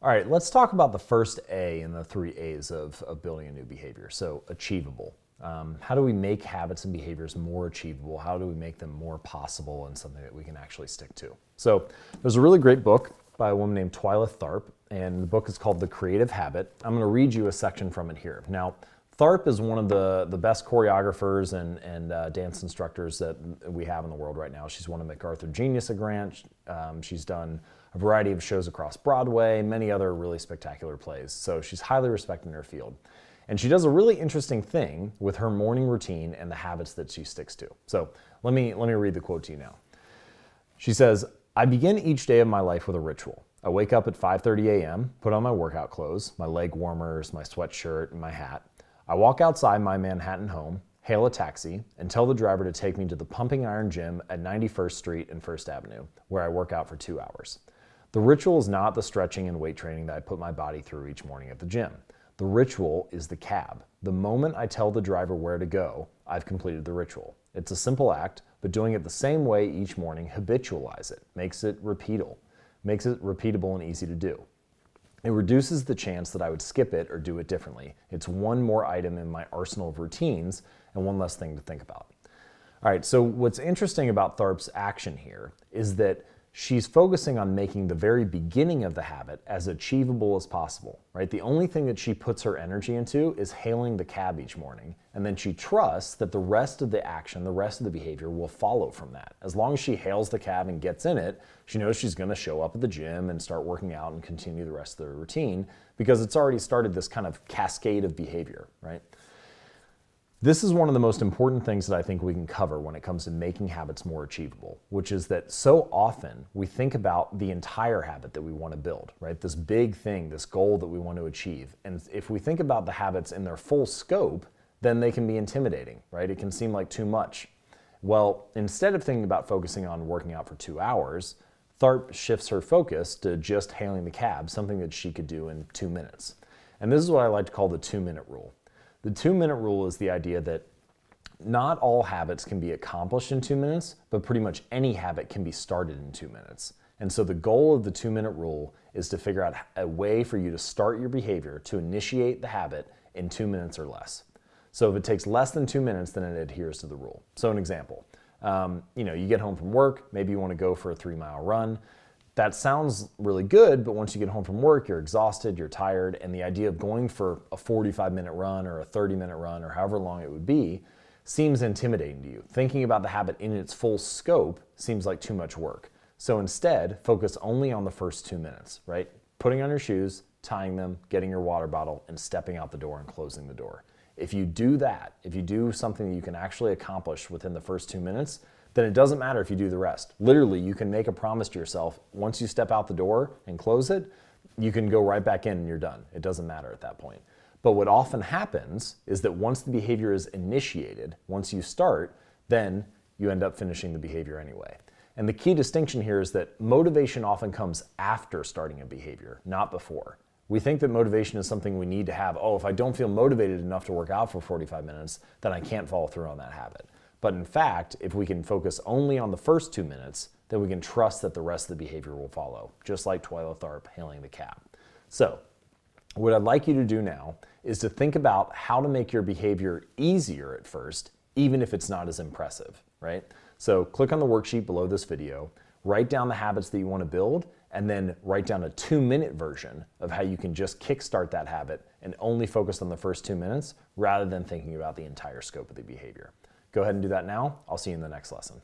All right, let's talk about the first A in the three A's of building a new behavior. So achievable. How do we make habits and behaviors more achievable? How do we make them more possible and something that we can actually stick to? So there's a really great book by a woman named Twyla Tharp, and the book is called The Creative Habit. I'm going to read you a section from it here. Now, Tharp is one of the best choreographers and dance instructors that we have in the world right now. She's won a MacArthur Genius Grant. She's done a variety of shows across Broadway, many other really spectacular plays. So she's highly respected in her field. And she does a really interesting thing with her morning routine and the habits that she sticks to. So let me read the quote to you now. She says, "I begin each day of my life with a ritual. I wake up at 5:30 a.m., put on my workout clothes, my leg warmers, my sweatshirt, and my hat. I walk outside my Manhattan home, hail a taxi, and tell the driver to take me to the Pumping Iron Gym at 91st Street and 1st Avenue, where I work out for 2 hours. The ritual is not the stretching and weight training that I put my body through each morning at the gym. The ritual is the cab. The moment I tell the driver where to go, I've completed the ritual. It's a simple act, but doing it the same way each morning habitualize it, makes it repeatable and easy to do. It reduces the chance that I would skip it or do it differently. It's one more item in my arsenal of routines and one less thing to think about." All right, so what's interesting about Tharp's action here is that she's focusing on making the very beginning of the habit as achievable as possible, right? The only thing that she puts her energy into is hailing the cab each morning. And then she trusts that the rest of the action, the rest of the behavior will follow from that. As long as she hails the cab and gets in it, she knows she's gonna show up at the gym and start working out and continue the rest of the routine because it's already started this kind of cascade of behavior, right? This is one of the most important things that I think we can cover when it comes to making habits more achievable, which is that so often we think about the entire habit that we want to build, right? This big thing, this goal that we want to achieve. And if we think about the habits in their full scope, then they can be intimidating, right? It can seem like too much. Well, instead of thinking about focusing on working out for 2 hours, Tharp shifts her focus to just hailing the cab, something that she could do in 2 minutes. And this is what I like to call the 2-minute rule. The 2-minute rule is the idea that not all habits can be accomplished in 2 minutes, but pretty much any habit can be started in 2 minutes. And so the goal of the 2-minute rule is to figure out a way for you to start your behavior, to initiate the habit in 2 minutes or less. So if it takes less than 2 minutes, then it adheres to the rule. So an example, you get home from work, maybe you want to go for a 3-mile run. That sounds really good, but once you get home from work, you're exhausted, you're tired, and the idea of going for a 45-minute run or a 30-minute run or however long it would be seems intimidating to you. Thinking about the habit in its full scope seems like too much work. So instead, focus only on the first 2 minutes, right? Putting on your shoes, tying them, getting your water bottle, and stepping out the door and closing the door. If you do that, if you do something that you can actually accomplish within the first 2 minutes, then it doesn't matter if you do the rest. Literally, you can make a promise to yourself. Once you step out the door and close it, you can go right back in and you're done. It doesn't matter at that point. But what often happens is that once the behavior is initiated, once you start, then you end up finishing the behavior anyway. And the key distinction here is that motivation often comes after starting a behavior, not before. We think that motivation is something we need to have. Oh, if I don't feel motivated enough to work out for 45 minutes, then I can't follow through on that habit. But in fact, if we can focus only on the first 2 minutes, then we can trust that the rest of the behavior will follow, just like Twyla Tharp hailing the cab. So what I'd like you to do now is to think about how to make your behavior easier at first, even if it's not as impressive, right? So click on the worksheet below this video, write down the habits that you want to build, and then write down a 2-minute version of how you can just kickstart that habit and only focus on the first 2 minutes rather than thinking about the entire scope of the behavior. Go ahead and do that now. I'll see you in the next lesson.